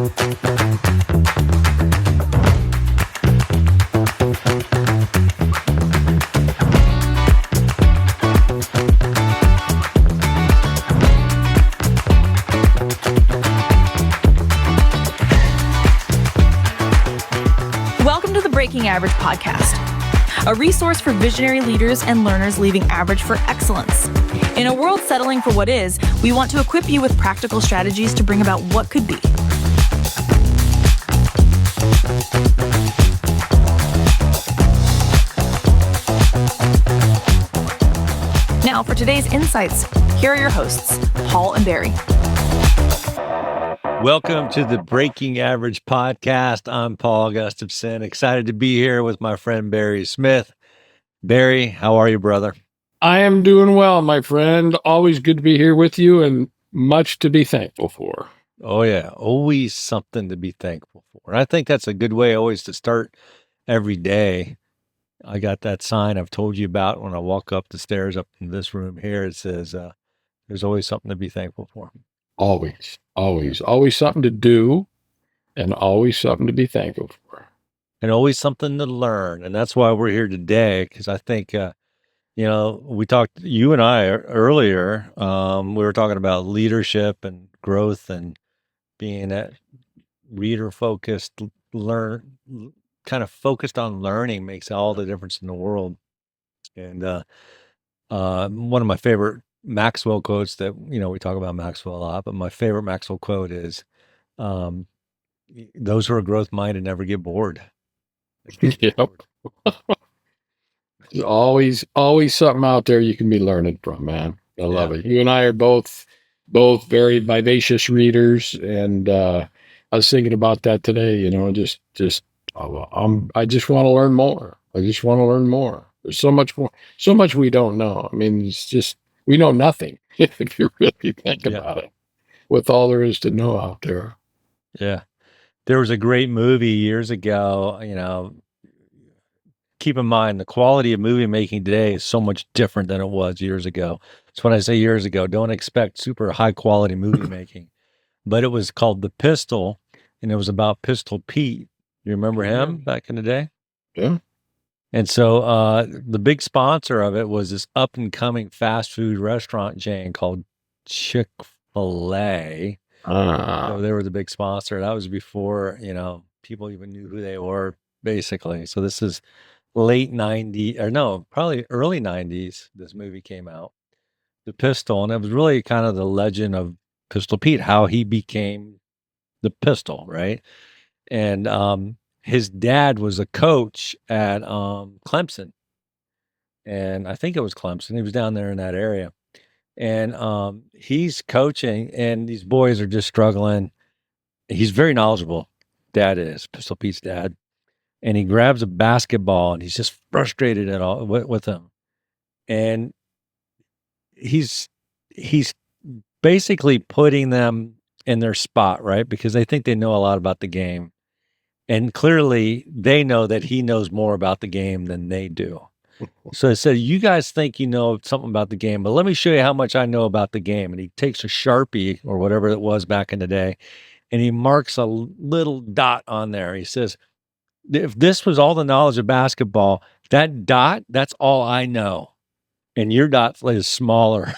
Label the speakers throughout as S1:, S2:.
S1: Welcome to the Breaking Average podcast, a resource for visionary leaders and learners leaving average for excellence. In a world settling for what is, we want to equip you with practical strategies to bring about what could be. Now, for today's insights, here are your hosts, Paul and Barry.
S2: Welcome to the Breaking Average podcast. I'm Paul Gustafson, excited to be here with my friend Barry Smith. Barry, how are you, brother?
S3: I am doing well, my friend. Always good to be here with you and much to be thankful for.
S2: Oh, yeah. Always something to be thankful for. And I think that's a good way always to start every day. I got that sign I've told you about when I walk up the stairs up in this room here. It says, there's always something to be thankful for.
S3: Always something to do and always something to be thankful for.
S2: And always something to learn. And that's why we're here today, because I think, we talked, you and I earlier, we were talking about leadership and growth and being that reader-focused, kind of focused on learning makes all the difference in the world. And one of my favorite Maxwell quotes that, we talk about Maxwell a lot, but my favorite Maxwell quote is, those who are growth minded never get bored.
S3: Yep. There's always something out there you can be learning from, man. I love it. You and I are both very vivacious readers, and I was thinking about that today. I just want to learn more. There's so much more, so much we don't know. I mean, it's just we know nothing if you really think about it. With all there is to know out there.
S2: Yeah, there was a great movie years ago. Keep in mind, the quality of movie making today is so much different than it was years ago. So when I say years ago, don't expect super high quality movie making. But it was called The Pistol, and it was about Pistol Pete. You remember him back in the day?
S3: Yeah.
S2: And so the big sponsor of it was this up and coming fast food restaurant chain called Chick-fil-A. So they were the big sponsor. That was before, people even knew who they were, basically. So this is late 90s, or no, probably early 90s, this movie came out, The Pistol. And it was really kind of the legend of Pistol Pete, how he became the Pistol, right? And his dad was a coach at Clemson. And I think it was Clemson. He was down there in that area. And he's coaching, and these boys are just struggling. He's very knowledgeable. Dad is, Pistol Pete's dad. And he grabs a basketball, and he's just frustrated at all with him. And he's basically putting them in their spot, right? Because they think they know a lot about the game. And clearly they know that he knows more about the game than they do. So I said, you guys think you know something about the game, but let me show you how much I know about the game. And he takes a Sharpie or whatever it was back in the day, and he marks a little dot on there. He says, if this was all the knowledge of basketball, that dot, that's all I know. And your dot is smaller.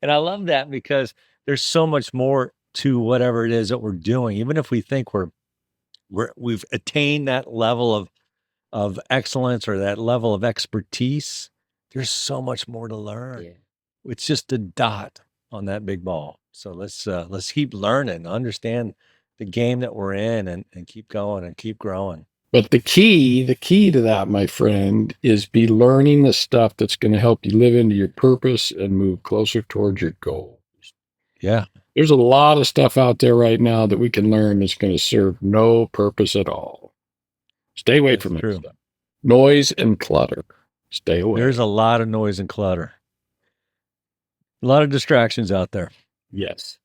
S2: And I love that because there's so much more to whatever it is that we're doing. Even if we think we've attained that level of excellence or that level of expertise, there's so much more to learn. Yeah. It's just a dot on that big ball. So let's keep learning, understand the game that we're in, and keep going and keep growing.
S3: But the key to that, my friend, is be learning the stuff that's going to help you live into your purpose and move closer towards your goals.
S2: Yeah.
S3: There's a lot of stuff out there right now that we can learn that's going to serve no purpose at all. Stay away from it. Noise and clutter. Stay away.
S2: There's a lot of noise and clutter. A lot of distractions out there.
S3: Yes.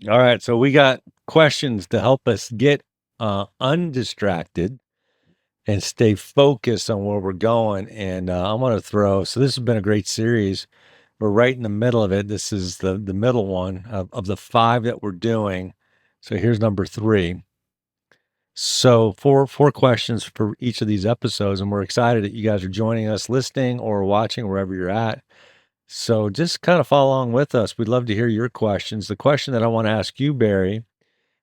S2: All right. So we got questions to help us get undistracted and stay focused on where we're going. And I'm going to so this has been a great series. We're right in the middle of it. This is the middle one of the 5 that we're doing. So here's number 3. So four questions for each of these episodes, and we're excited that you guys are joining us, listening or watching wherever you're at. So just kind of follow along with us. We'd love to hear your questions. The question that I want to ask you, Barry,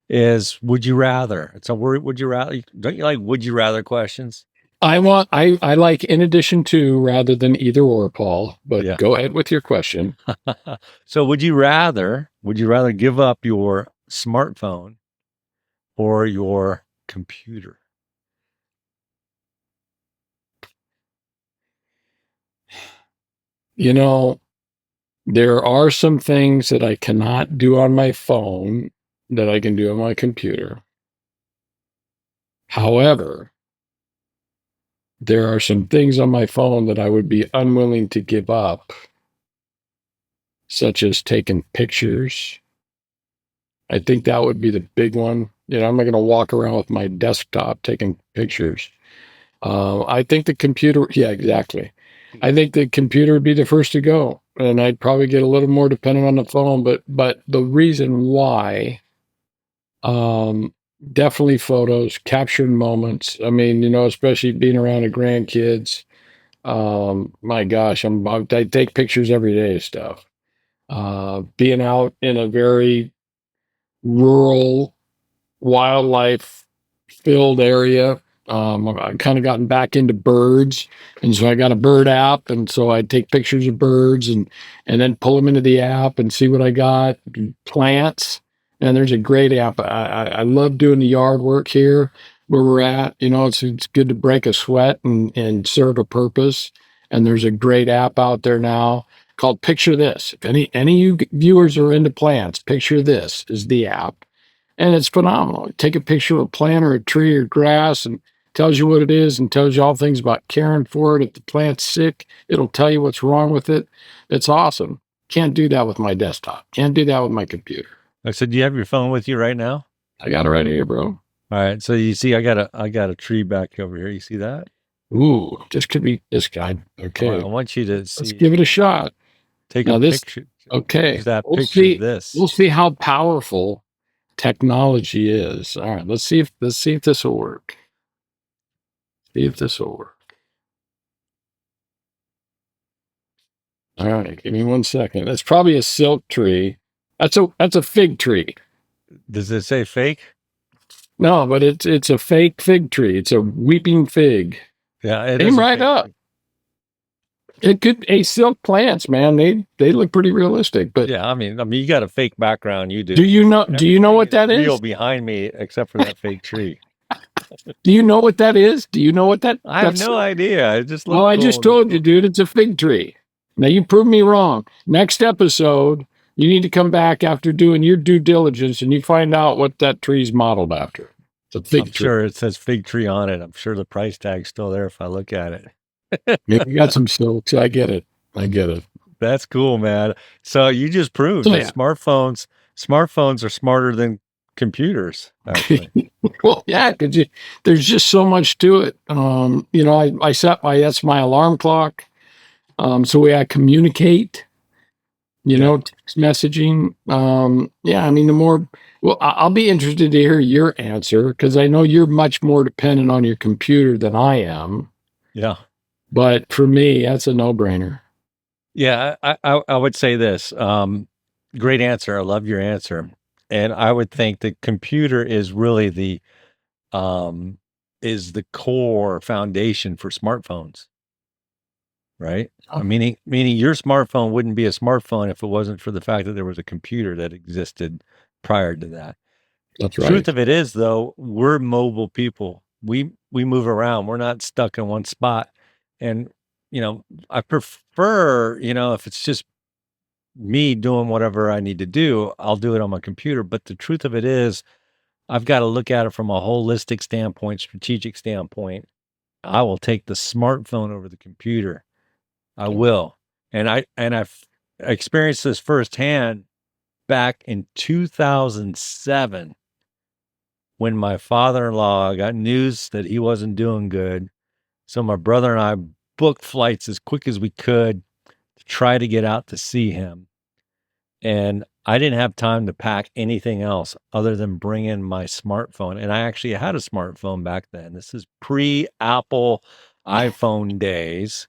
S2: is would you rather? It's a word, would you rather? Don't you like would you rather questions?
S3: I like in addition to rather than either or, Paul, but
S2: Yeah.
S3: go ahead with your question.
S2: So would you rather give up your smartphone or your computer?
S3: You know, there are some things that I cannot do on my phone that I can do on my computer. However, there are some things on my phone that I would be unwilling to give up, such as taking pictures. I think that would be the big one. You know, I'm not going to walk around with my desktop taking pictures. I think the computer, yeah, exactly. I think the computer would be the first to go, and I'd probably get a little more dependent on the phone. But the reason why, definitely photos, captured moments. I mean, you know, especially being around the grandkids. My gosh, I take pictures every day of stuff. Being out in a very rural, wildlife filled area. I kind of gotten back into birds, and so I got a bird app, and so I take pictures of birds and then pull them into the app and see what I got. Plants, and there's a great app. I love doing the yard work here where we're at. You know, it's good to break a sweat and serve a purpose. And there's a great app out there now called Picture This. If any of you viewers are into plants, Picture This is the app. And it's phenomenal. Take a picture of a plant or a tree or grass and tells you what it is and tells you all things about caring for it. If the plant's sick, it'll tell you what's wrong with it. It's awesome. Can't do that with my desktop. Can't do that with my computer.
S2: I said, do you have your phone with you right now?
S3: I got it right here, bro.
S2: All right. So you see, I got a tree back over here. You see that?
S3: Ooh, this could be this guy. Okay.
S2: I want you to see.
S3: Let's give it a shot.
S2: Take
S3: now
S2: a
S3: this,
S2: picture.
S3: Okay.
S2: Use that
S3: we'll
S2: picture
S3: see,
S2: of this.
S3: We'll see how powerful technology is. All right. Let's see if this will work. See if this will work. All right, give me 1 second. That's probably a silk tree. That's a fig tree.
S2: Does it say fake?
S3: No, but it's a fake fig tree. It's a weeping fig.
S2: Yeah, it
S3: Came right up. It could silk plants, man. They look pretty realistic. But
S2: yeah, I mean, you got a fake background. You do.
S3: Do you know what that is?
S2: Real behind me, except for that fake tree.
S3: Do you know what that is? Do you know what that?
S2: I have no idea. I just
S3: well, I just told you, dude. It's a fig tree. Now you proved me wrong. Next episode, you need to come back after doing your due diligence, and you find out what that tree's modeled after. It's a fig tree.
S2: Sure, it says fig tree on it. I'm sure the price tag's still there if I look at it.
S3: Yeah, you got some silks. I get it.
S2: That's cool, man. So you just proved that smartphones are smarter than computers. Actually.
S3: Well, yeah, because there's just so much to it. You know, that's my alarm clock. So I communicate. You know, text messaging. Yeah, I mean, I'll be interested to hear your answer because I know you're much more dependent on your computer than I am.
S2: Yeah.
S3: But for me, that's a no-brainer.
S2: Yeah, I would say this. Great answer. I love your answer. And I would think the computer is really the core foundation for smartphones. Right? Meaning your smartphone wouldn't be a smartphone if it wasn't for the fact that there was a computer that existed prior to that.
S3: That's right.
S2: The truth of it is, though, we're mobile people. We move around. We're not stuck in one spot. And, you know, I prefer, you know, if it's just me doing whatever I need to do, I'll do it on my computer. But the truth of it is, I've got to look at it from a holistic standpoint, strategic standpoint. I will take the smartphone over the computer. I will. And I've experienced this firsthand back in 2007 when my father-in-law got news that he wasn't doing good. So my brother and I booked flights as quick as we could to try to get out to see him. And I didn't have time to pack anything else other than bring in my smartphone. And I actually had a smartphone back then. This is pre-Apple iPhone days,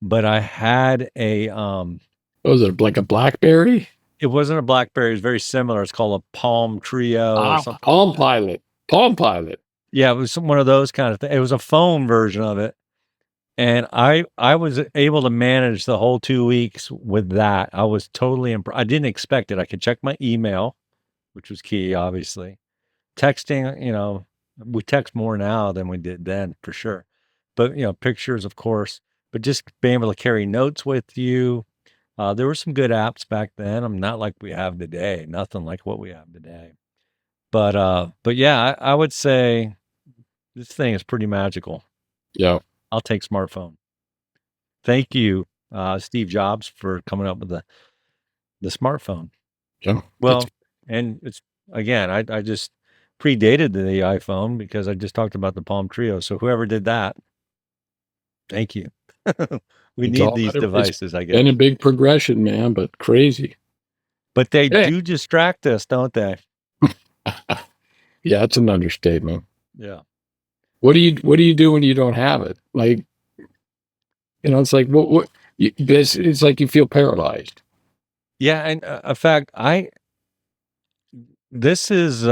S2: but I had a
S3: What was it, like a BlackBerry?
S2: it wasn't a BlackBerry, it was very similar. It's called a Palm Trio or something.
S3: Palm Pilot. Palm Pilot.
S2: Yeah, it was one of those kind of things. It was a phone version of it. And I was able to manage the whole 2 weeks with that. I was totally I didn't expect it. I could check my email, which was key, obviously. Texting, we text more now than we did then, for sure. But, pictures, of course. But just being able to carry notes with you. There were some good apps back then. I'm not like we have today. Nothing like what we have today. But yeah, I would say this thing is pretty magical.
S3: Yeah.
S2: I'll take smartphone. Thank you, Steve Jobs, for coming up with the smartphone.
S3: Yeah.
S2: Well, and it's again, I just predated the iPhone because I just talked about the Palm Trio. So whoever did that, thank you. We need these devices, I guess.
S3: Been a big progression, man, but crazy.
S2: But they do distract us, don't they?
S3: Yeah, it's an understatement.
S2: Yeah.
S3: What do you do when you don't have it? Like, it's like it's like you feel paralyzed.
S2: Yeah, and in fact, this is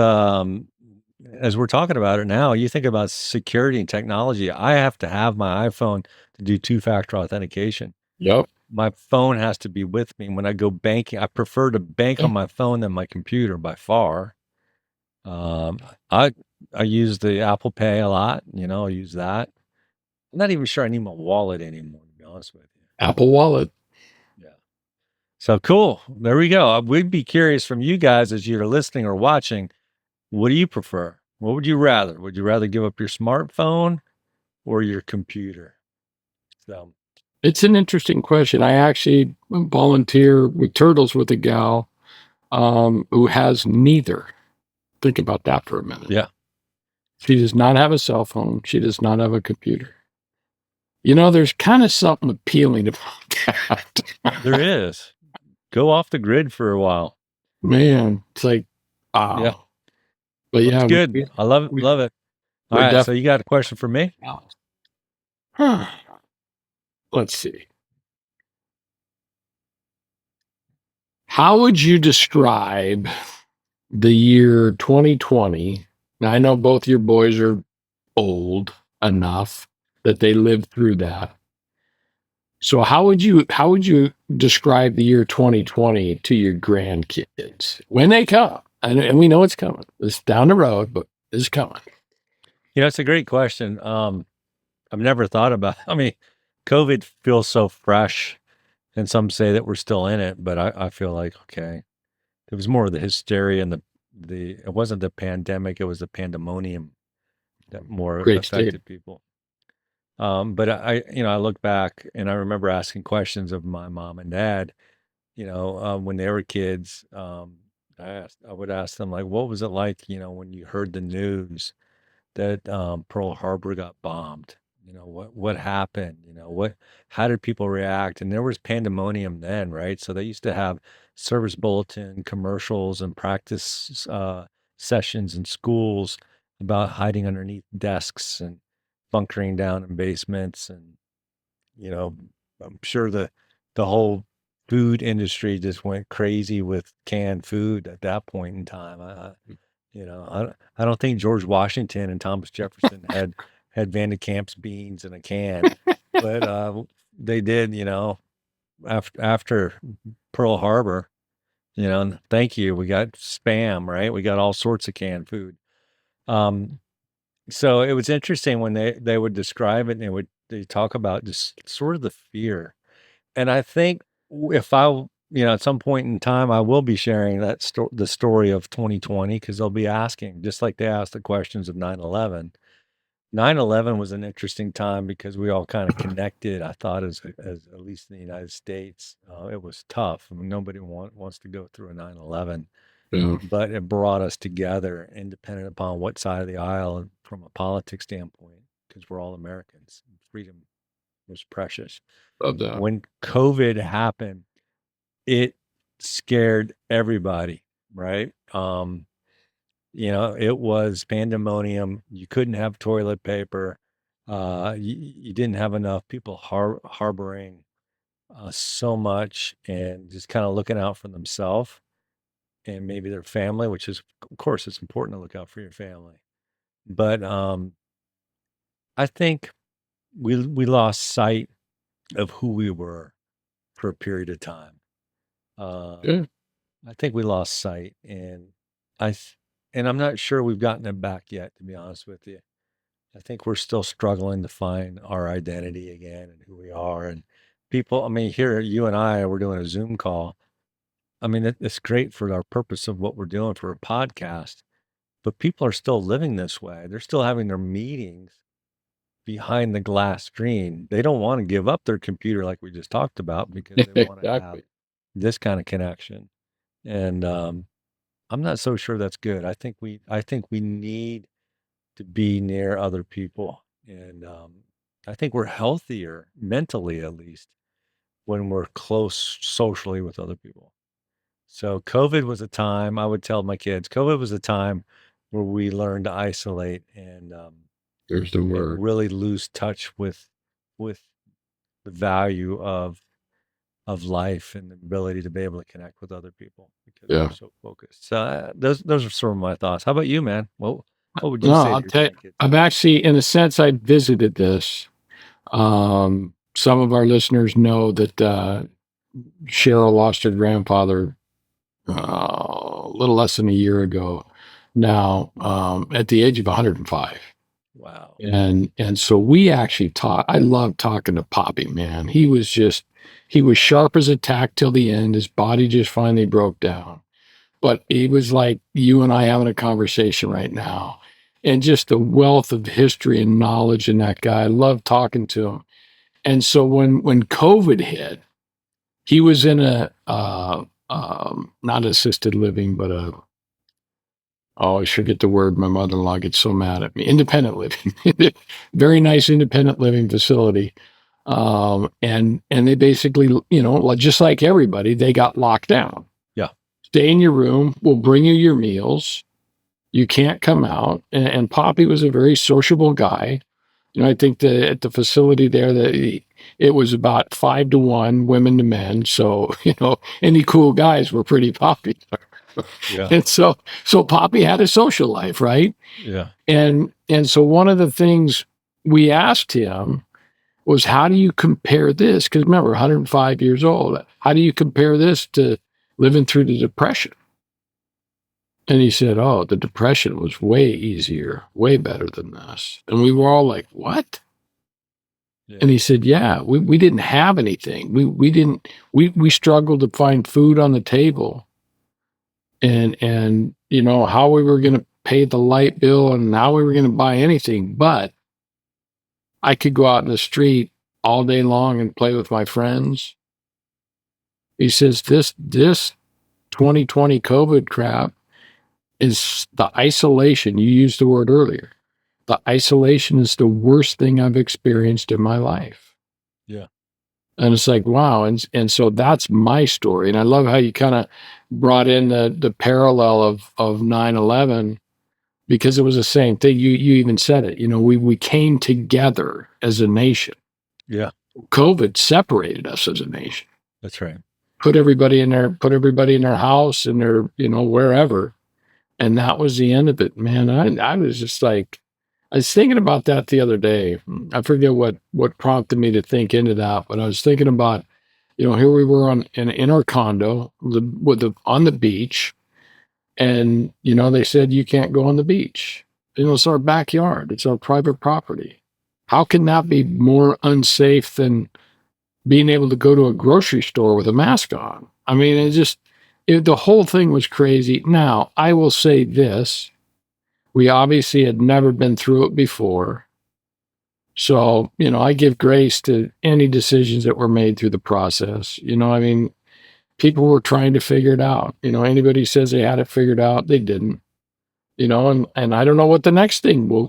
S2: as we're talking about it now, you think about security and technology. I have to have my iPhone to do two-factor authentication.
S3: Yep.
S2: My phone has to be with me when I go banking. I prefer to bank on my phone than my computer by far. I use the Apple Pay a lot. I use that. I'm not even sure I need my wallet anymore, to be honest with you.
S3: Apple Wallet.
S2: Yeah. So cool. There we go. We'd be curious from you guys as you're listening or watching. What do you prefer? What would you rather? Would you rather give up your smartphone or your computer? So
S3: It's an interesting question. I actually volunteer with Turtles with a gal who has neither. Think about that for a minute.
S2: yeah.
S3: She does not have a cell phone. She does not have a computer. There's kind of something appealing about that.
S2: There is. Go off the grid for a while.
S3: Man, it's like, wow.
S2: Yeah.
S3: But yeah,
S2: it's good. I love it. Love it. All right. So you got a question for me?
S3: Huh. Let's see. How would you describe the year 2020? Now, I know both your boys are old enough that they lived through that. So how would you describe the year 2020 to your grandkids when they come? And we know it's coming. It's down the road, but it's coming.
S2: It's a great question. I've never thought about. COVID feels so fresh, and some say that we're still in it, but I feel like okay, it was more of the hysteria and the it wasn't the pandemic, it was the pandemonium that more affected people. But I look back and I remember asking questions of my mom and dad, when they were kids. I would ask them like, what was it like, when you heard the news that Pearl Harbor got bombed? What happened? How did people react? And there was pandemonium then, right? So they used to have service bulletin commercials and practice sessions in schools about hiding underneath desks and bunkering down in basements. And, I'm sure the whole food industry just went crazy with canned food at that point in time. I don't think George Washington and Thomas Jefferson had Van de Kamp's beans in a can, but they did, after Pearl Harbor, and thank you. We got Spam, right? We got all sorts of canned food. So it was interesting when they would describe it and they talk about just sort of the fear. And I think if at some point in time, I will be sharing the story of 2020 because they'll be asking, just like they asked the questions of 9/11. 9/11 was an interesting time because we all kind of connected. I thought as at least in the United States, it was tough. Nobody wants to go through a 9/11, but it brought us together, independent upon what side of the aisle, from a politics standpoint, because we're all Americans. Freedom was precious.
S3: Love that.
S2: When COVID happened, it scared everybody, right? It was pandemonium. You couldn't have toilet paper. You didn't have enough people harboring so much and just kind of looking out for themselves and maybe their family, which is, of course, it's important to look out for your family. But I think we lost sight of who we were for a period of time.
S3: Yeah.
S2: I think we lost sight, and I'm not sure we've gotten it back yet, to be honest with you. I think we're still struggling to find our identity again and who we are. And people, I mean, here you and I, we're doing a Zoom call. I mean, it's great for our purpose of what we're doing for a podcast, but people are still living this way. They're still having their meetings behind the glass screen. They don't want to give up their computer like we just talked about because they want to have
S3: Exactly.
S2: this kind of connection. And I'm not so sure that's good. I think we need to be near other people, and I think we're healthier mentally, at least, when we're close socially with other people. So COVID was a time, I would tell my kids, COVID was a time where we learned to isolate and
S3: There's the word.
S2: really lose touch with the value of life and the ability to be able to connect with other people because
S3: Yeah.
S2: we're so focused. So those are sort of my thoughts. How about you, man? What would you
S3: No,
S2: say
S3: I'll
S2: to
S3: tell
S2: your
S3: you,
S2: grandkids?
S3: I've actually, in a sense, I visited this. Some of our listeners know that Cheryl lost her grandfather a little less than a year ago now, at the age of 105.
S2: Wow.
S3: And so we actually talked. I love talking to Poppy, man. He was sharp as a tack till the end. His body just finally broke down. But he was like you and I having a conversation right now. And just the wealth of history and knowledge in that guy. I love talking to him. And so when COVID hit, he was in a not assisted living, but I forget the word. My mother-in-law gets so mad at me. Independent living, very nice independent living facility. And they basically, just like everybody, they got locked down.
S2: Yeah.
S3: Stay in your room. We'll bring you your meals. You can't come out. And Poppy was a very sociable guy. I think that at the facility there, it was about 5-1 women to men. So, any cool guys were pretty popular.
S2: Yeah.
S3: And so Poppy had a social life, right?
S2: Yeah.
S3: And so one of the things we asked him was, how do you compare this? Because remember, 105 years old. How do you compare this to living through the Depression? And he said, oh, the Depression was way easier, way better than this. And we were all like, what?
S2: Yeah.
S3: And he said, yeah, we didn't have anything. We struggled to find food on the table. And how we were going to pay the light bill and how we were going to buy anything. But I could go out in the street all day long and play with my friends. He says, this 2020 COVID crap is the isolation. You used the word earlier. The isolation is the worst thing I've experienced in my life.
S2: Yeah.
S3: And it's like, wow. And so that's my story. And I love how you kind of brought in the parallel of 9/11, because it was the same thing. You even said it, we came together as a nation.
S2: Yeah.
S3: COVID separated us as a nation.
S2: That's right.
S3: Put everybody in their house and their, wherever. And that was the end of it, man. I was just like, I was thinking about that the other day. I forget what prompted me to think into that, but I was thinking about, here we were in our condo on the beach, and they said you can't go on the beach. It's our backyard. It's our private property. How can that be more unsafe than being able to go to a grocery store with a mask on? I mean, the whole thing was crazy. Now, I will say this. We obviously had never been through it before. So, I give grace to any decisions that were made through the process. People were trying to figure it out. Anybody says they had it figured out, they didn't. And I don't know what the next thing will,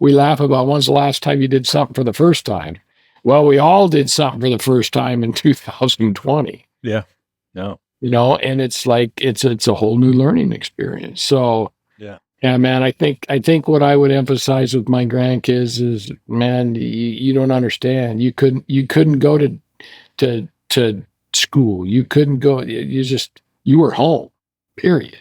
S3: we laugh about when's the last time you did something for the first time. Well, we all did something for the first time in 2020.
S2: Yeah. No.
S3: and it's like it's a whole new learning experience. So
S2: Yeah.
S3: yeah, man, I think what I would emphasize with my grandkids is, man, you don't understand. You couldn't go to school. You couldn't go. You were home. Period.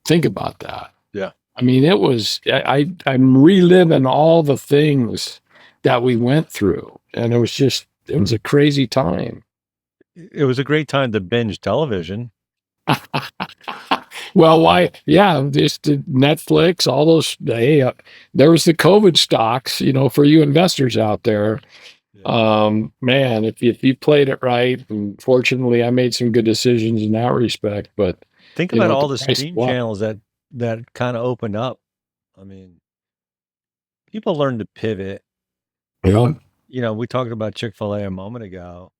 S3: Think about that.
S2: Yeah.
S3: I mean, it was. I'm reliving all the things that we went through, and it was a crazy time.
S2: It was a great time to binge television.
S3: Well, why? Yeah, just Netflix, all those. Hey, there was the COVID stocks, for you investors out there.
S2: Yeah.
S3: Man, if you played it right, and fortunately, I made some good decisions in that respect. But
S2: Think about
S3: at the
S2: all the
S3: price of
S2: stream
S3: what?
S2: channels that kind of opened up. I mean, people learned to pivot.
S3: Yeah.
S2: We talked about Chick-fil-A a moment ago.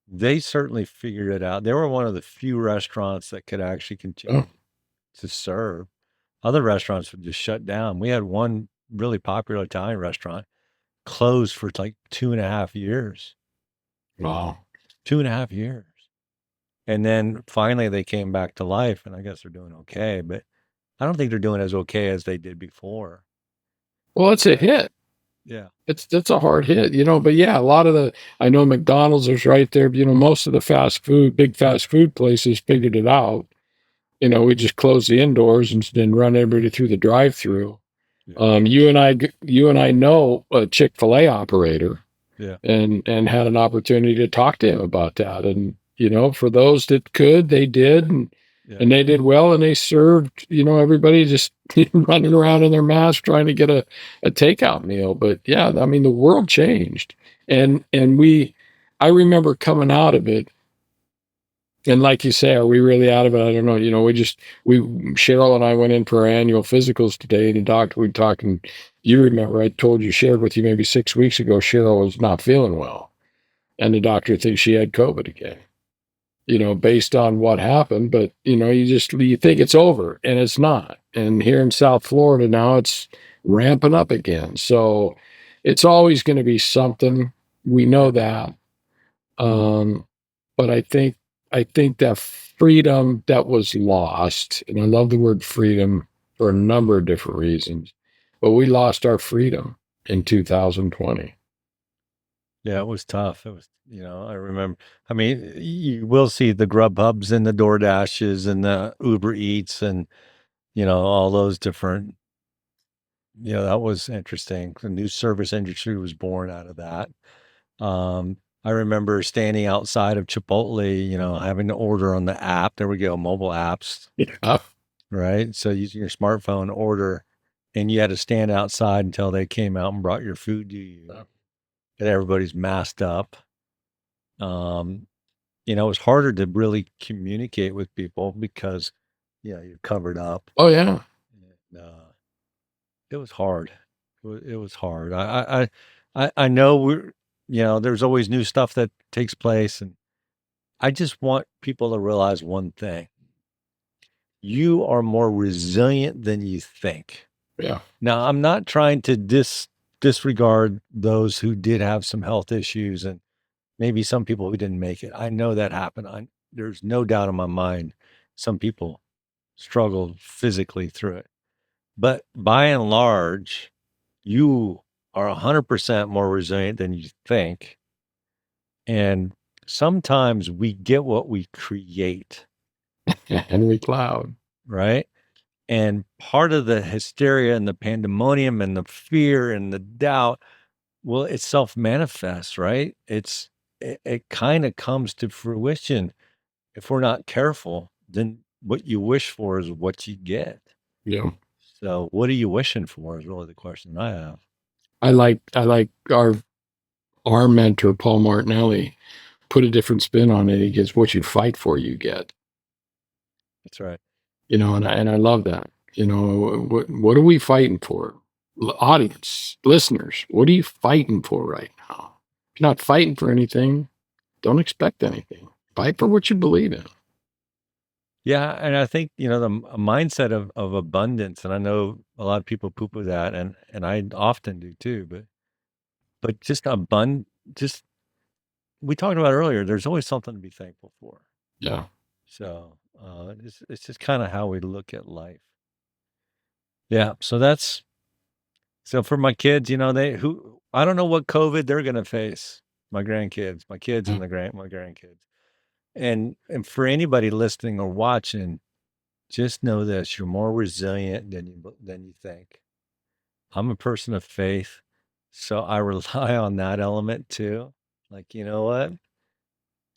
S2: They certainly figured it out. They were one of the few restaurants that could actually
S3: Yeah.
S2: continue to serve. Other restaurants would just shut down. We had one really popular Italian restaurant closed for like 2.5 years.
S3: Wow.
S2: 2.5 years. And then finally they came back to life, and I guess they're doing okay, but I don't think they're doing as okay as they did before.
S3: Well, it's a hit.
S2: Yeah.
S3: It's a hard hit, But yeah, a lot of I know McDonald's is right there. Most of the big fast food places figured it out. We just close the indoors and then run everybody through the drive-through.
S2: Yeah.
S3: You and I know a Chick-fil-A operator,
S2: Yeah.
S3: and had an opportunity to talk to him about that. And for those that could, they did,
S2: Yeah.
S3: and they did well, and they served everybody just running around in their masks trying to get a takeout meal. But yeah, I mean the world changed, and I remember coming out of it. And like you say, are we really out of it? I don't know. Cheryl and I went in for our annual physicals today, and the doctor, we talking. You remember, I told you, shared with you maybe 6 weeks ago, Cheryl was not feeling well. And the doctor thinks she had COVID again, based on what happened. But, you think it's over, and it's not. And here in South Florida now, it's ramping up again. So it's always going to be something. We know that. But I think that freedom that was lost, and I love the word freedom for a number of different reasons, but we lost our freedom in 2020.
S2: Yeah, it was tough. It was, I remember. I mean, you will see the Grubhubs and the DoorDashes and the Uber Eats and, all those different, that was interesting. The new service industry was born out of that. I remember standing outside of Chipotle, having to order on the app. There we go, mobile apps,
S3: Yeah.
S2: right? So using your smartphone order, and you had to stand outside until they came out and brought your food to you. And everybody's masked up. It was harder to really communicate with people because, you're covered up.
S3: Oh yeah.
S2: And, it was hard. It was hard. I know there's always new stuff that takes place, and I just want people to realize one thing: you are more resilient than you think.
S3: Yeah.
S2: Now, I'm not trying to disregard those who did have some health issues and maybe some people who didn't make it. I know that happened. There's no doubt in my mind some people struggled physically through it. But by and large, you are 100% more resilient than you think. And sometimes we get what we create,
S3: Henry Cloud.
S2: right? And part of the hysteria and the pandemonium and the fear and the doubt, well, it self-manifests, right? It kind of comes to fruition. If we're not careful, then what you wish for is what you get.
S3: Yeah.
S2: So what are you wishing for is really the question I have.
S3: I like our mentor, Paul Martinelli, put a different spin on it. He gets what you fight for, you get.
S2: That's right.
S3: And I love that. What are we fighting for? Audience, listeners, what are you fighting for right now? If you're not fighting for anything, don't expect anything. Fight for what you believe in.
S2: Yeah, and I think, the mindset of abundance, and I know a lot of people poo-poo that, and I often do too, but just just we talked about earlier, there's always something to be thankful for.
S3: Yeah.
S2: So it's just kind of how we look at life. Yeah. So for my kids, I don't know what COVID they're going to face. My grandkids, my kids, and my grandkids. And for anybody listening or watching, just know this: you're more resilient than you think. I'm a person of faith, so I rely on that element too. Like, you know what?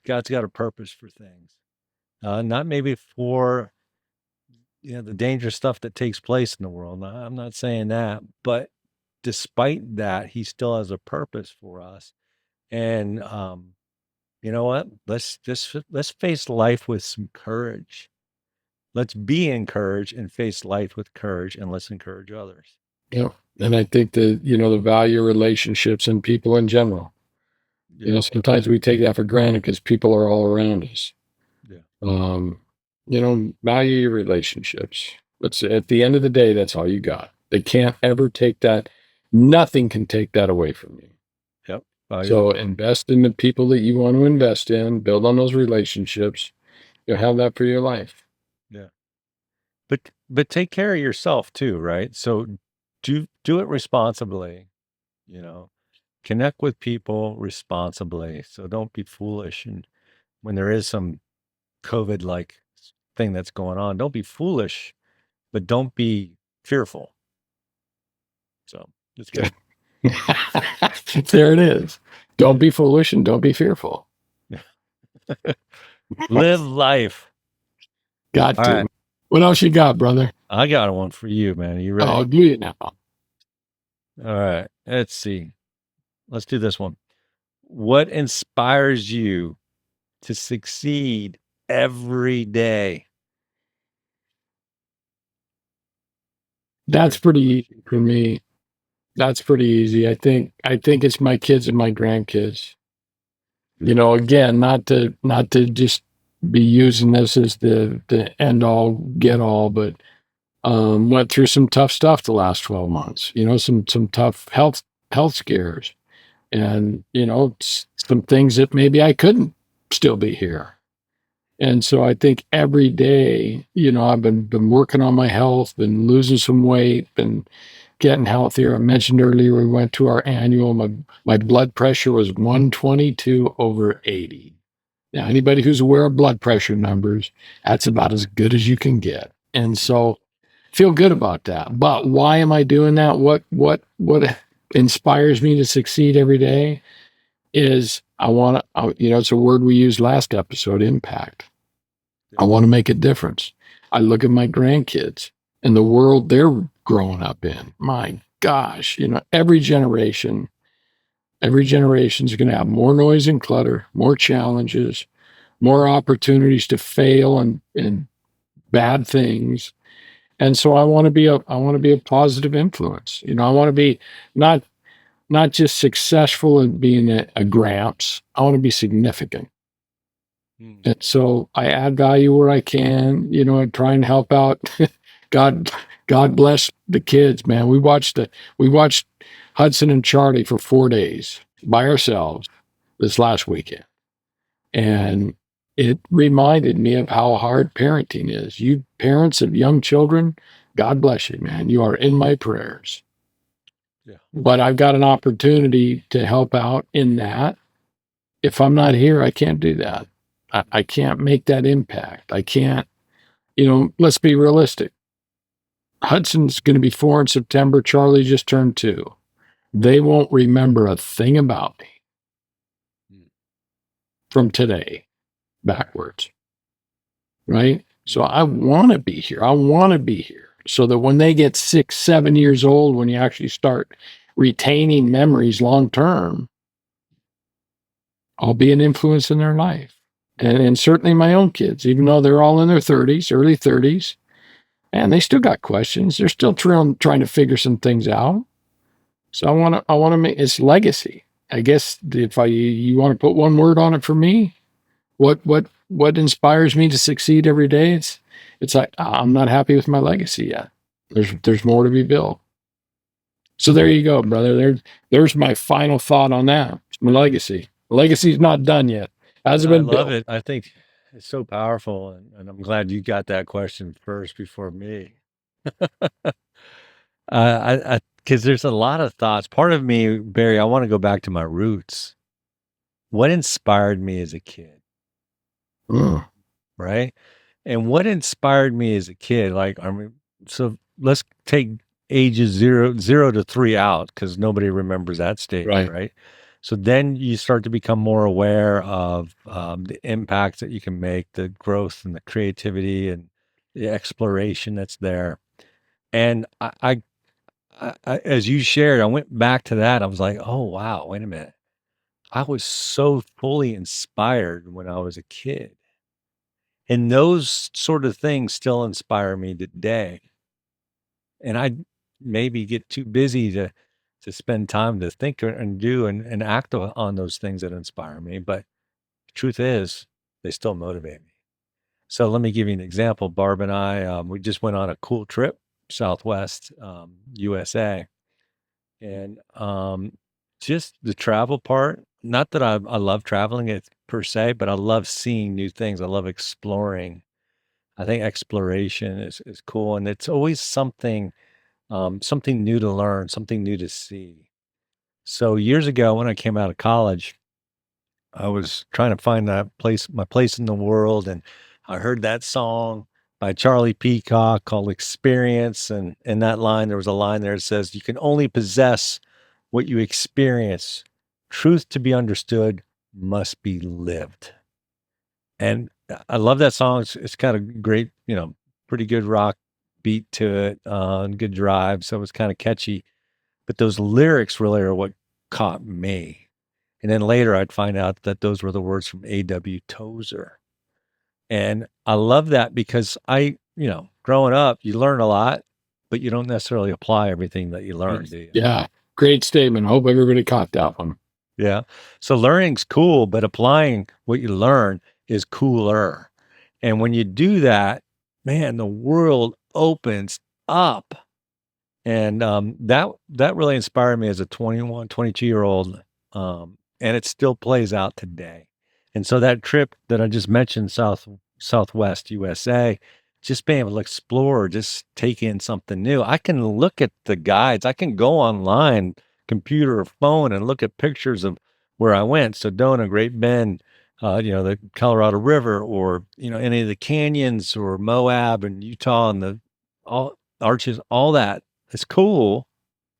S2: God's got a purpose for things. Not maybe for the dangerous stuff that takes place in the world. I'm not saying that, but despite that, He still has a purpose for us. And you know what? Let's face life with some courage. Let's be encouraged and face life with courage, and let's encourage others.
S3: Yeah. And I think that, the value of relationships and people in general.
S2: Yeah.
S3: Sometimes we take that for granted because people are all around us.
S2: Yeah.
S3: Value your relationships. But at the end of the day, that's all you got. They can't ever take that. Nothing can take that away from you.
S2: Yep.
S3: So invest in the people that you want to invest in, build on those relationships. You'll have that for your life.
S2: Yeah. But take care of yourself too, right? So do it responsibly, connect with people responsibly. So don't be foolish. And when there is some COVID like thing that's going on, don't be foolish, but don't be fearful. So it's good.
S3: There it is. Don't be foolish and don't be fearful.
S2: Live life.
S3: Got
S2: All
S3: to.
S2: right.
S3: What else you got, brother?
S2: I got one for you, man. Are you ready?
S3: Oh, do it now.
S2: All right. Let's see. Let's do this one. What inspires you to succeed every day?
S3: That's pretty easy for me. That's pretty easy. I think it's my kids and my grandkids. Again, not to just be using this as the end all get all, but went through some tough stuff the last 12 months. Some tough health scares, and some things that maybe I couldn't still be here. And so I think every day, I've been working on my health, been losing some weight, been getting healthier. I mentioned earlier we went to our annual. My blood pressure was 122/80. Now, anybody who's aware of blood pressure numbers, that's about as good as you can get. And so feel good about that. But why am I doing that? What inspires me to succeed every day is it's a word we used last episode, impact. I want to make a difference. I look at my grandkids and the world they're growing up in. My gosh, every generation is going to have more noise and clutter, more challenges, more opportunities to fail and bad things. And so I want to be a positive influence. I want to be not just successful in being a gramps. I want to be significant. And so I add value where I can, and try and help out. God bless the kids, man. We watched Hudson and Charlie for 4 days by ourselves this last weekend. And it reminded me of how hard parenting is. You parents of young children, God bless you, man. You are in my prayers.
S2: Yeah.
S3: But I've got an opportunity to help out in that. If I'm not here, I can't do that. I can't make that impact. I can't, let's be realistic. Hudson's going to be 4 in September. Charlie just turned 2. They won't remember a thing about me from today backwards. Right? So I want to be here. I want to be here so that when they get 6, 7 years old, when you actually start retaining memories long term, I'll be an influence in their life. And certainly my own kids, even though they're all in their 30s, early 30s, and they still got questions. They're still trying to figure some things out. So I want to make it's legacy. I guess if you want to put one word on it for me, what inspires me to succeed every day? It's like I'm not happy with my legacy yet. There's more to be built. So there you go, brother. There's my final thought on that. It's my legacy. The legacy's not done yet. Hasn't been built.
S2: I love it. I think It's so powerful, and I'm glad you got that question first before me. I because there's a lot of thoughts. Part of me, Barry, I want to go back to my roots. What inspired me as a kid,
S3: Mm,
S2: right? And what inspired me as a kid, like, I mean, so let's take ages zero to three out because nobody remembers that stage,
S3: right.
S2: right? So then you start to become more aware of the impacts that you can make, the growth and the creativity and the exploration that's there. And as you shared, I went back to that. I was like, oh, wow, wait a minute. I was so fully inspired when I was a kid. And those sort of things still inspire me today. And I maybe get too busy to spend time to think and do and act on those things that inspire me. But the truth is, they still motivate me. So let me give you an example. Barb and I, we just went on a cool trip, Southwest USA, and just the travel part. Not that I love traveling it per se, but I love seeing new things. I love exploring. I think exploration is cool, and it's always something new to learn, something new to see. So years ago, when I came out of college, I was trying to find my place in the world, and I heard that song by Charlie Peacock called "Experience," and in that line, there was a line there that says, "You can only possess what you experience. Truth to be understood must be lived." And I love that song. It's got a great, pretty good rock beat to it, and good drive. So it's kind of catchy. But those lyrics really are what caught me. And then later I'd find out that those were the words from A.W. Tozer. And I love that because growing up, you learn a lot, but you don't necessarily apply everything that you learn, do you?
S3: Yeah. Great statement. Hope everybody caught that one.
S2: Yeah. So learning's cool, but applying what you learn is cooler. And when you do that, man, the world opens up. And that really inspired me as a 21, 22-year-old. And it still plays out today. And so that trip that I just mentioned, Southwest USA, just being able to explore, just take in something new. I can look at the guides. I can go online, computer or phone, and look at pictures of where I went. Sedona, Great Bend, the Colorado River, or any of the canyons, or Moab and Utah, and the all arches, all that. It's cool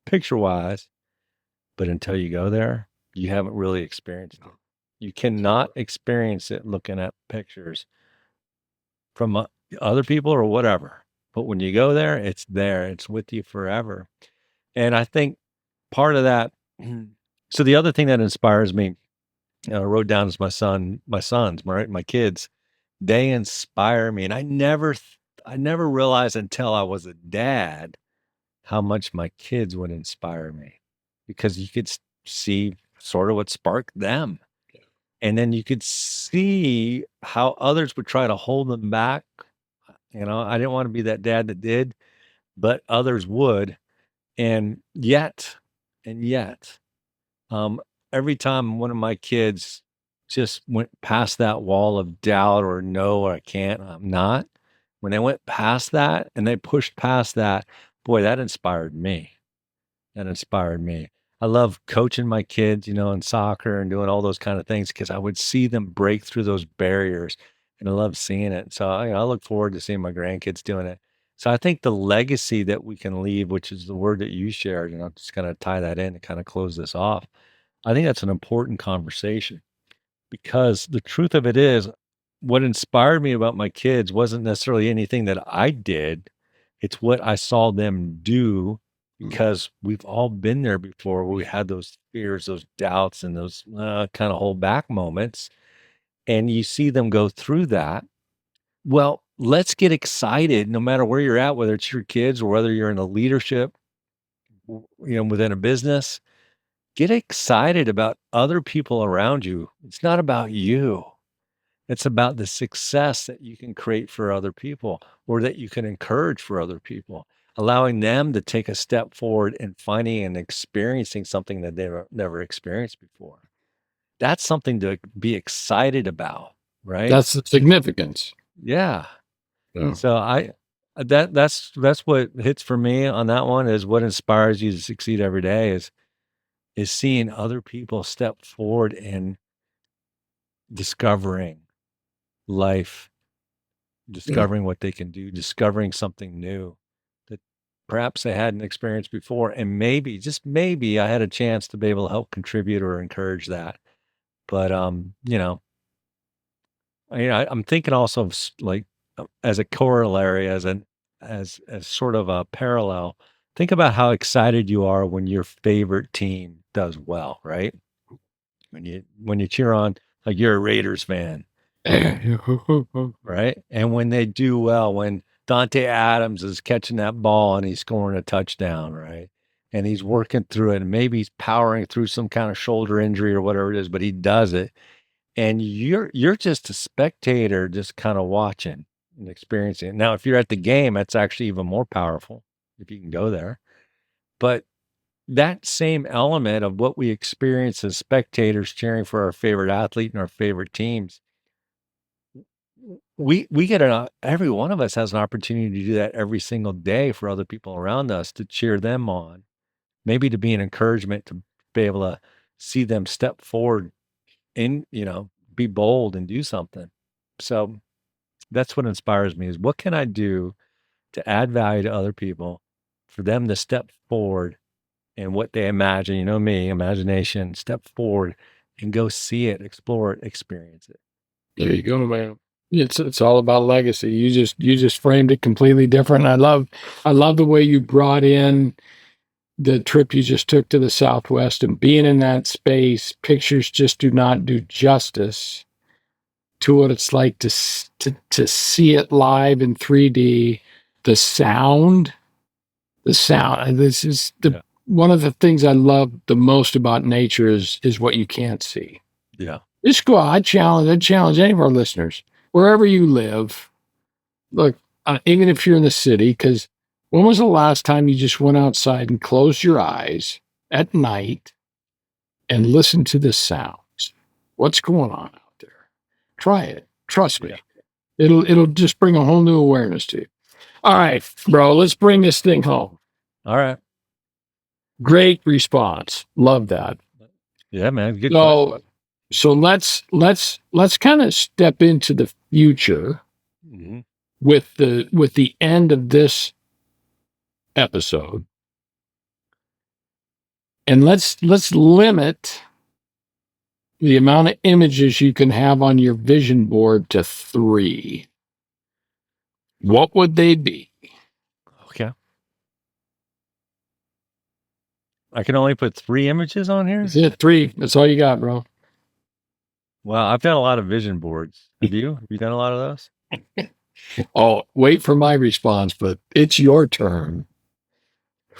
S2: picture wise, but until you go there, you haven't really experienced it. You cannot experience it looking at pictures from other people or whatever. But when you go there, it's there. It's with you forever. And I think part of that. So the other thing that inspires me, I wrote down is my sons, right, my kids. They inspire me, and I never realized until I was a dad how much my kids would inspire me, because you could see sort of what sparked them. And then you could see how others would try to hold them back. I didn't want to be that dad that did, but others would. And yet, um, every time one of my kids just went past that wall of doubt or no, or I can't, I'm not, when they went past that and they pushed past that, boy, that inspired me. That inspired me. I love coaching my kids, in soccer and doing all those kind of things because I would see them break through those barriers, and I love seeing it. So I look forward to seeing my grandkids doing it. So I think the legacy that we can leave, which is the word that you shared, and I'm just going to tie that in and kind of close this off. I think that's an important conversation, because the truth of it is, what inspired me about my kids wasn't necessarily anything that I did. It's what I saw them do, because we've all been there before, where we had those fears, those doubts, and those kind of hold back moments. And you see them go through that. Well, let's get excited no matter where you're at, whether it's your kids or whether you're in a leadership, within a business. Get excited about other people around you. It's not about you. It's about the success that you can create for other people, or that you can encourage for other people, allowing them to take a step forward and finding and experiencing something that they've never experienced before. That's something to be excited about, right?
S3: That's the significance.
S2: Yeah.
S3: Yeah.
S2: So that's what hits for me on that one, is what inspires you to succeed every day is seeing other people step forward and discovering life, discovering what they can do, discovering something new that perhaps they hadn't experienced before. And maybe, just maybe, I had a chance to be able to help contribute or encourage that. But I'm thinking also of like as a corollary, as sort of a parallel. Think about how excited you are when your favorite team does well, right? When you cheer on, like, you're a Raiders fan, right? And when they do well, when Dante Adams is catching that ball and he's scoring a touchdown, right? And he's working through it, and maybe he's powering through some kind of shoulder injury or whatever it is, but he does it. And you're just a spectator, just kind of watching and experiencing it. Now, if you're at the game, that's actually even more powerful if you can go there. But that same element of what we experience as spectators cheering for our favorite athlete and our favorite teams, we get every one of us has an opportunity to do that every single day for other people around us, to cheer them on, maybe to be an encouragement, to be able to see them step forward and, be bold and do something. So that's what inspires me, is what can I do to add value to other people, for them to step forward and what they imagine, me, imagination, step forward and go see it, explore it, experience it.
S3: There you go, man. It's all about legacy. You just framed it completely different. I love the way you brought in the trip you just took to the Southwest, and being in that space. Pictures just do not do justice to what it's like to see it live in 3D. The sound. This is one of the things I love the most about nature is what you can't see.
S2: Yeah.
S3: Just go out. I'd challenge any of our listeners, wherever you live. Look, even if you're in the city, because when was the last time you just went outside and closed your eyes at night and listened to the sounds? What's going on out there? Try it. Trust me. Yeah. It'll just bring a whole new awareness to you. All right, bro, let's bring this thing home.
S2: All right.
S3: Great response. Love that.
S2: Yeah, man. Good.
S3: So let's kind of step into the future with the end of this episode, and let's limit the amount of images you can have on your vision board to 3. What would they be?
S2: Okay. I can only put 3 images on here?
S3: That's it, 3. That's all you got, bro.
S2: Wow, I've done a lot of vision boards. Have you? Have you done a lot of those?
S3: Oh, wait for my response, but it's your turn.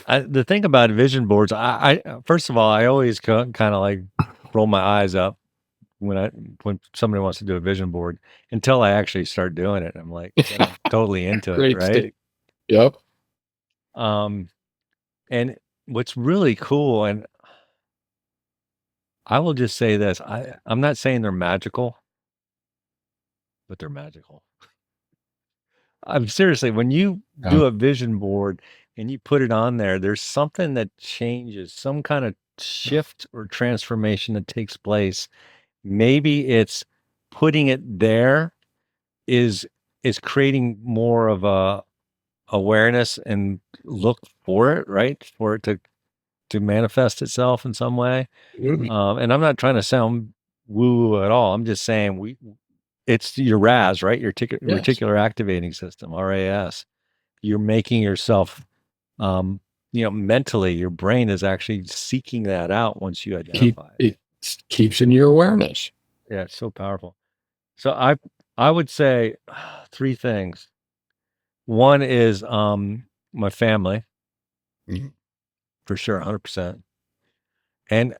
S2: The thing about vision boards, I first of all, I always kind of like roll my eyes up when somebody wants to do a vision board, until I actually start doing it. I'm like, totally into it, right?
S3: State. Yep.
S2: And what's really cool, and I will just say this, I'm not saying they're magical, but they're magical. I'm seriously, when you do a vision board and you put it on there, there's something that changes, some kind of shift or transformation that takes place. Maybe it's putting it there is creating more of a awareness and look for it, right? For it to manifest itself in some way. And I'm not trying to sound woo at all. I'm just saying it's your RAS, right? Your reticular activating system, RAS. You're making yourself, mentally, your brain is actually seeking that out once you identify it.
S3: It keeps in your awareness.
S2: Yeah, it's so powerful. So I would say 3 things. One is my family, for sure, 100%. And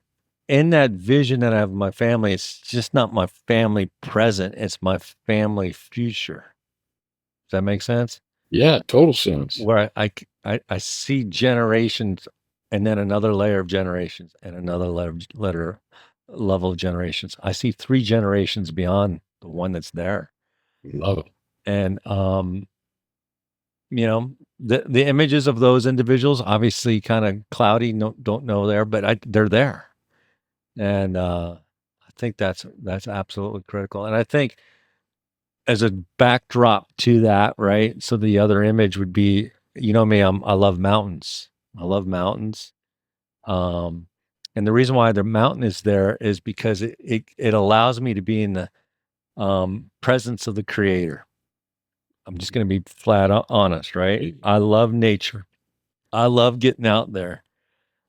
S2: in that vision that I have of my family, it's just not my family present, it's my family future. Does that make sense?
S3: Yeah, total sense.
S2: Where I see generations, and then another layer of generations, and another level of generations. I see 3 generations beyond the one that's there.
S3: Love it.
S2: And you know, the images of those individuals obviously kind of cloudy, don't know there, but they're there. And I think that's absolutely critical. And I think as a backdrop to that, right? So the other image would be, you know me, I love mountains. I love mountains. And the reason why the mountain is there is because it allows me to be in the presence of the creator. I'm just going to be flat honest, right? I love nature. I love getting out there.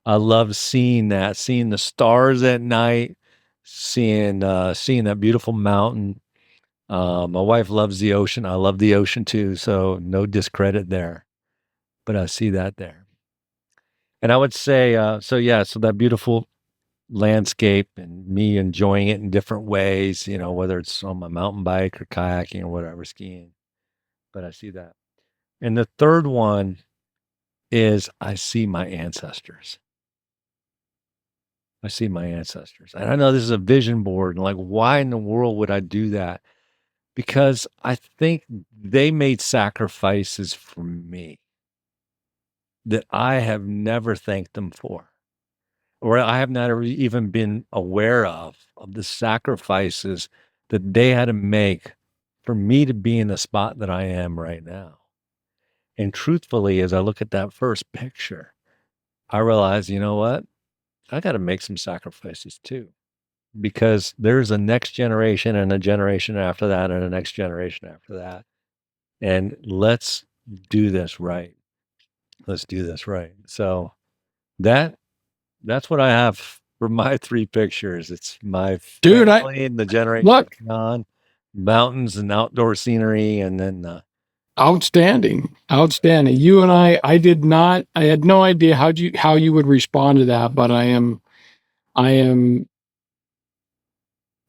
S2: I love seeing the stars at night, seeing that beautiful mountain. My wife loves the ocean. I love the ocean too. So no discredit there, but I see that there. And I would say, so that beautiful landscape and me enjoying it in different ways, you know, whether it's on my mountain bike or kayaking or whatever, skiing, but I see that. And the third one is I see my ancestors. I see my ancestors. And I know this is a vision board. And like, why in the world would I do that? Because I think they made sacrifices for me that I have never thanked them for, or I have not even been aware of the sacrifices that they had to make for me to be in the spot that I am right now. And truthfully, as I look at that first picture, I realize, you know what? I got to make some sacrifices too, because there's a next generation and a generation after that and a next generation after that. And let's do this right. Let's do this right. So that's what I have for my three pictures. It's my family and the generation beyond, mountains and outdoor scenery, and then
S3: outstanding. You and I had no idea how you would respond to that, but I am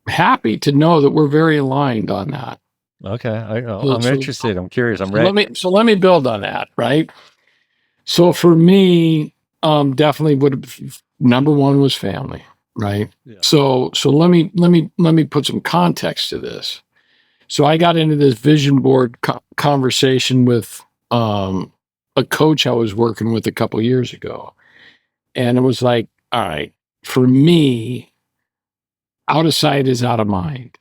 S3: happy to know that we're very aligned on that.
S2: Okay, I'm interested. I'm curious. I'm ready.
S3: Let me build on that, right? So for me, definitely number one was family, right?
S2: Yeah.
S3: So let me put some context to this. So I got into this vision board conversation with a coach I was working with a couple years ago, and it was like, all right, for me, out of sight is out of mind.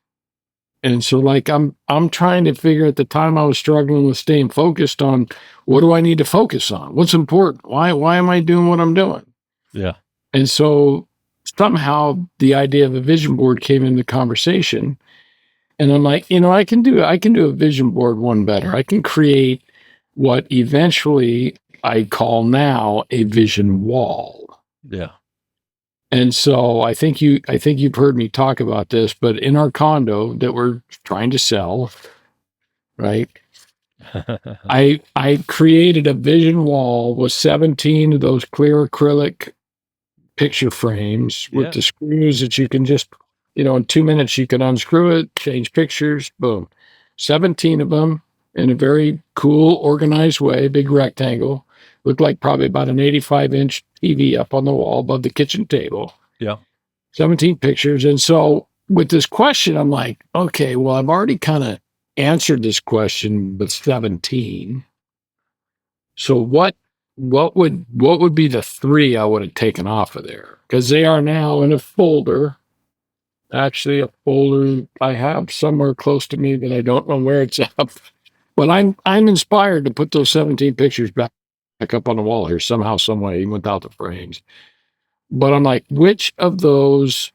S3: And so like I'm trying to figure at the time I was struggling with staying focused on what do I need to focus on? What's important? Why am I doing what I'm doing?
S2: Yeah.
S3: And so somehow the idea of a vision board came into the conversation. And I'm like, I can do a vision board one better. I can create what eventually I call now a vision wall.
S2: Yeah.
S3: And so I think you've heard me talk about this, but in our condo that we're trying to sell, right? I created a vision wall with 17 of those clear acrylic picture frames with the screws that you can just, in 2 minutes you can unscrew it, change pictures, boom. 17 of them in a very cool, organized way, big rectangle. Looked like probably about an 85-inch TV up on the wall above the kitchen table.
S2: Yeah.
S3: 17 pictures. And so with this question, I'm like, okay, well, I've already kind of answered this question with 17. So what would be the three I would have taken off of there? Because they are now in a folder. Actually, a folder I have somewhere close to me that I don't know where it's at. But I'm inspired to put those 17 pictures back up on the wall here somehow, some way, even without the frames. But I'm like, which of those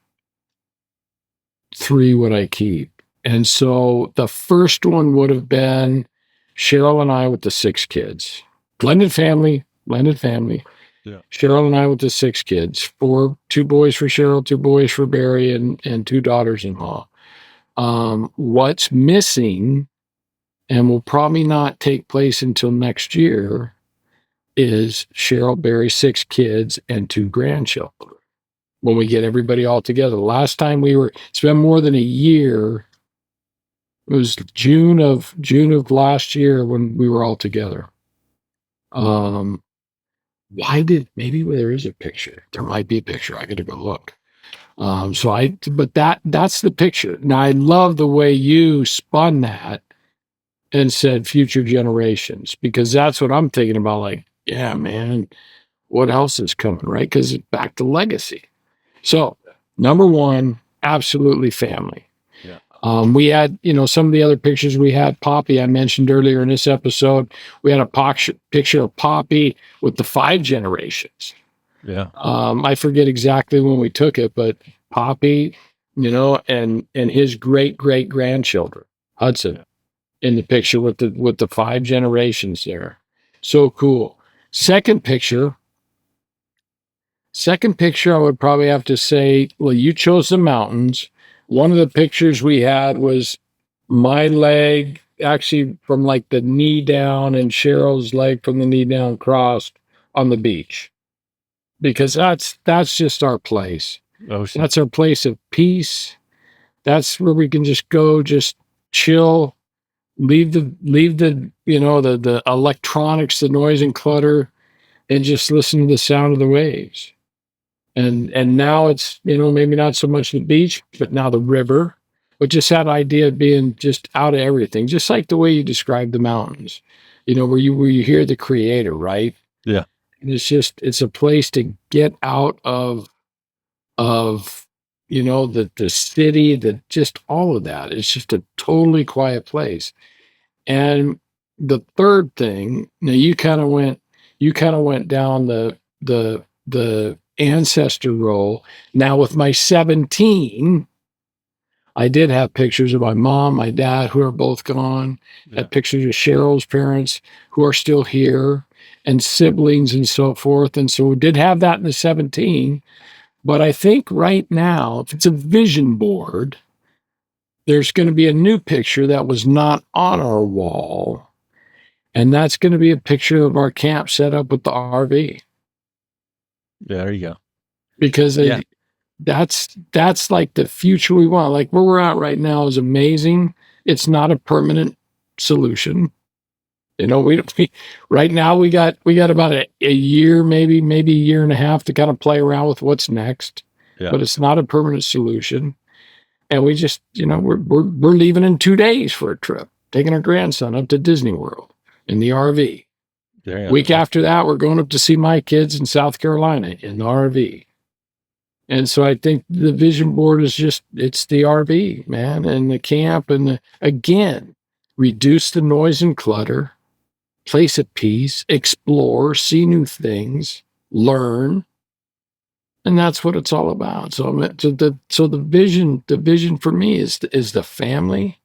S3: three would I keep? And so the first one would have been Cheryl and I with the 6 kids. Blended family. Yeah. Cheryl and I with the 6 kids. 2 boys for Cheryl, 2 boys for Barry, and 2 daughters-in-law. What's missing, and will probably not take place until next year, is Cheryl, Barry, 6 kids, and 2 grandchildren. When we get everybody all together. Last time it's been more than a year. It was June of last year when we were all together. Maybe there is a picture. There might be a picture. I got to go look. But that's the picture. Now I love the way you spun that and said future generations, because that's what I'm thinking about. Like, yeah, man, what else is coming, right? Because it's back to legacy. So, number one, absolutely family.
S2: Yeah.
S3: We had, some of the other pictures we had. Poppy, I mentioned earlier in this episode, we had a picture of Poppy with the 5 generations.
S2: Yeah.
S3: I forget exactly when we took it, but Poppy, and his great great grandchildren, Hudson, in the picture with the 5 generations there. So cool. Second picture, I would probably have to say, well, you chose the mountains. One of the pictures we had was my leg actually from like the knee down, and Cheryl's leg from the knee down crossed on the beach, because that's just our place.
S2: Ocean.
S3: That's our place of peace. That's where we can just go, just chill, leave the the electronics, the noise and clutter, and just listen to the sound of the waves. And now it's, maybe not so much the beach, but now the river. But just that idea of being just out of everything, just like the way you described the mountains, where you hear the creator, right?
S2: Yeah.
S3: And it's a place to get out of the city, just all of that. It's just a totally quiet place. And the third thing, now you kind of went down the ancestor role. Now with my 17, I did have pictures of my mom, my dad, who are both gone.
S2: Yeah.
S3: Had pictures of Cheryl's parents who are still here, and siblings and so forth. And so we did have that in the 17. But I think right now, if it's a vision board, there's going to be a new picture that was not on our wall. And that's going to be a picture of our camp set up with the RV.
S2: Yeah, there you go.
S3: Because
S2: Yeah.
S3: that's like the future we want. Like where we're at right now is amazing. It's not a permanent solution. Right now we got about a year, maybe a year and a half to kind of play around with what's next.
S2: Yeah.
S3: But it's not a permanent solution. And we just, we're leaving in 2 days for a trip, taking our grandson up to Disney World in the RV.
S2: There you go.
S3: Week after that, we're going up to see my kids in South Carolina in the RV. And so I think the vision board is it's the RV, man, and the camp, and again, reduce the noise and clutter, place of peace, explore, see new things, learn. And that's what it's all about. So the vision for me is the family,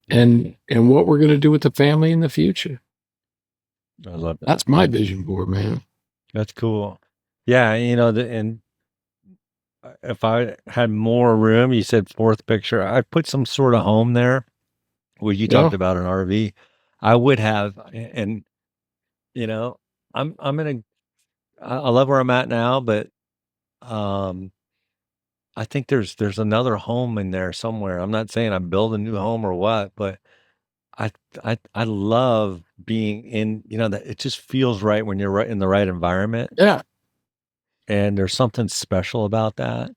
S3: and what we're going to do with the family in the future.
S2: I love that.
S3: That's my vision board, man.
S2: That's cool. Yeah, and if I had more room, you said fourth picture, I put some sort of home there. Where you talked about an RV, I would have, and I'm in I love where I'm at now, but I think there's another home in there somewhere. I'm not saying I'm building a new home or what, but I love being in, that it just feels right when you're right in the right environment.
S3: Yeah.
S2: And there's something special about that.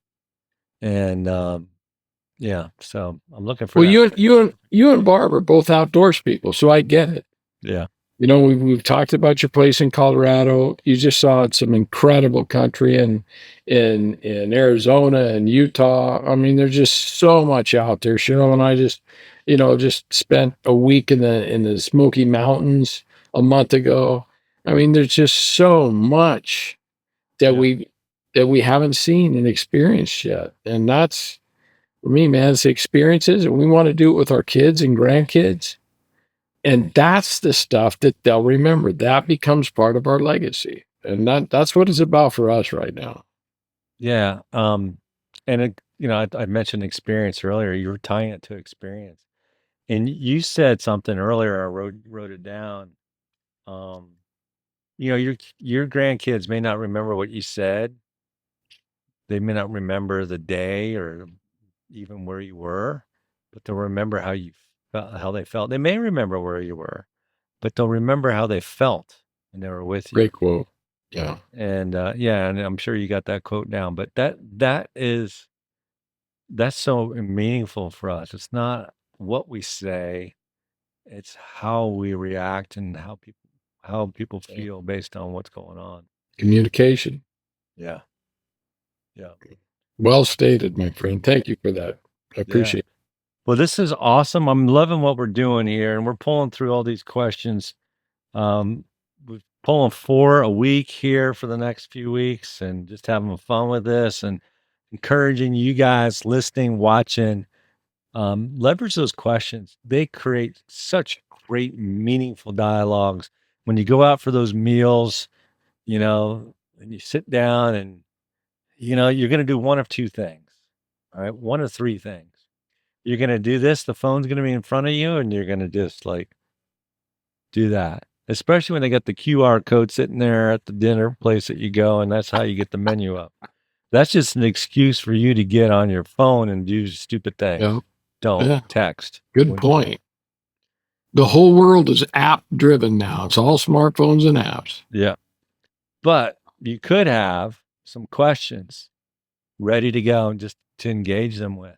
S2: And yeah, so I'm looking for
S3: Well,
S2: that.
S3: you and Barb are both outdoors people, so I get it.
S2: Yeah.
S3: We've talked about your place in Colorado. You just saw some incredible country in Arizona and Utah. I mean, there's just so much out there. Cheryl and I just spent a week in the Smoky Mountains a month ago. I mean, there's just so much that we haven't seen and experienced yet. And that's, for me, man, it's the experiences, and we want to do it with our kids and grandkids. And that's the stuff that they'll remember. That becomes part of our legacy. And that's what it's about for us right now.
S2: Yeah. And I mentioned experience earlier. You were tying it to experience, and you said something earlier. I wrote it down. Your grandkids may not remember what you said. They may not remember the day or even where you were, but they'll remember how you felt, how they felt. They may remember where you were, but they'll remember how they felt when they were with you.
S3: Great quote. Yeah.
S2: And and I'm sure you got that quote down, but that's so meaningful for us. It's not what we say, it's how we react and how people feel based on what's going on.
S3: Communication.
S2: Yeah. Yeah.
S3: Well stated, my friend. Thank you for that. I appreciate it.
S2: Well, this is awesome. I'm loving what we're doing here, and we're pulling through all these questions. We're pulling 4 a week here for the next few weeks, and just having fun with this, and encouraging you guys listening, watching, leverage those questions. They create such great, meaningful dialogues. When you go out for those meals, and you sit down and, you're going to do one of 2 things, all right? 1 of 3 things. You're going to do this, the phone's going to be in front of you, and you're going to just do that. Especially when they got the QR code sitting there at the dinner place that you go, and that's how you get the menu up. That's just an excuse for you to get on your phone and do stupid things.
S3: Yeah.
S2: Don't text.
S3: Good point. The whole world is app driven now. It's all smartphones and apps.
S2: Yeah. But you could have some questions ready to go and just to engage them with.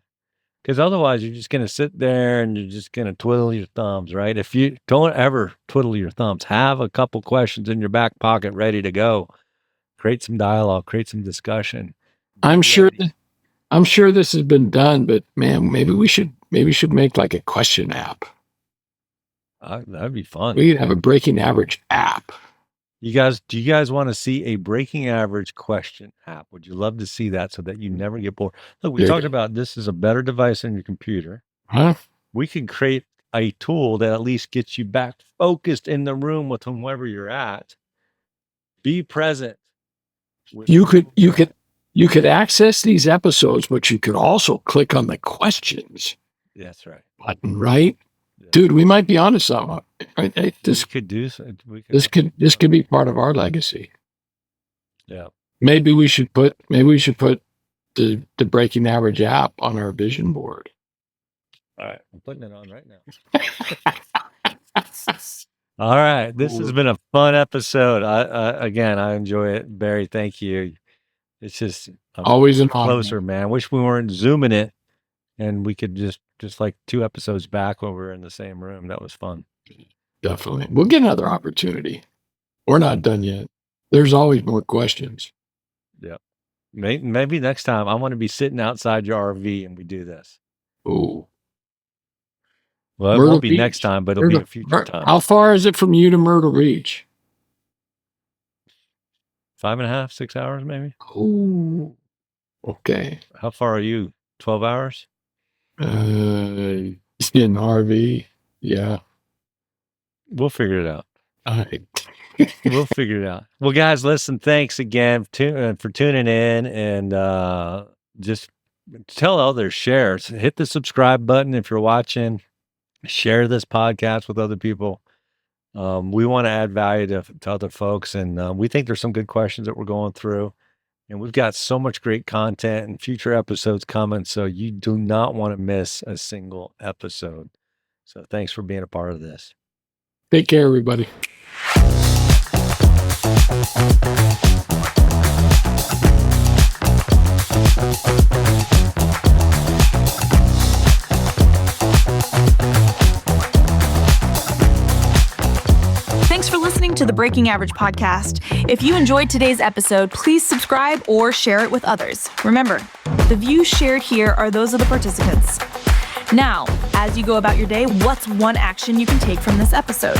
S2: Because otherwise, you're just going to sit there and you're just going to twiddle your thumbs, right? If you don't ever twiddle your thumbs, have a couple questions in your back pocket ready to go. Create some dialogue, create some discussion.
S3: I'm sure this has been done, but man, maybe we should make like a question app.
S2: That'd be fun.
S3: We could have a breaking average app.
S2: Do you guys want to see a breaking average question app? Would you love to see that so that you never get bored? Look, we talked about this is a better device than your computer.
S3: Huh?
S2: We can create a tool that at least gets you back focused in the room with whomever you're at. Be present.
S3: You could access these episodes, but you could also click on the questions.
S2: That's right.
S3: Button, right? Yeah. Dude, we might be onto something. This could be part of our legacy.
S2: Yeah. Maybe
S3: we should put the breaking average app on our vision board.
S2: All right. I'm putting it on right now. All right. This has been a fun episode. I enjoy it. Barry, thank you. It's just
S3: always an honor,
S2: closer, man. Wish we weren't Zooming it and we could just like 2 episodes back when we were in the same room. That was fun.
S3: Definitely. We'll get another opportunity. We're not done yet. There's always more questions.
S2: Yep. Maybe next time I want to be sitting outside your RV and we do this.
S3: Ooh.
S2: Well, it won't be next time, but it'll be a future time.
S3: How far is it from you to Myrtle Beach?
S2: 5.5, 6 hours, maybe.
S3: Oh, okay.
S2: How far are you? 12 hours?
S3: In RV. Yeah.
S2: We'll figure it out.
S3: All right.
S2: We'll figure it out. Well, guys, listen, thanks again for tuning in, and just tell others, share. Hit the subscribe button if you're watching. Share this podcast with other people. We want to add value to other folks, and we think there's some good questions that we're going through, and we've got so much great content and future episodes coming, so you do not want to miss a single episode. So thanks for being a part of this.
S3: Take care, everybody.
S1: Thanks for listening to the Breaking Average podcast. If you enjoyed today's episode, please subscribe or share it with others. Remember, the views shared here are those of the participants. Now, as you go about your day, what's one action you can take from this episode?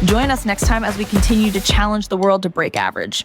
S1: Join us next time as we continue to challenge the world to break average.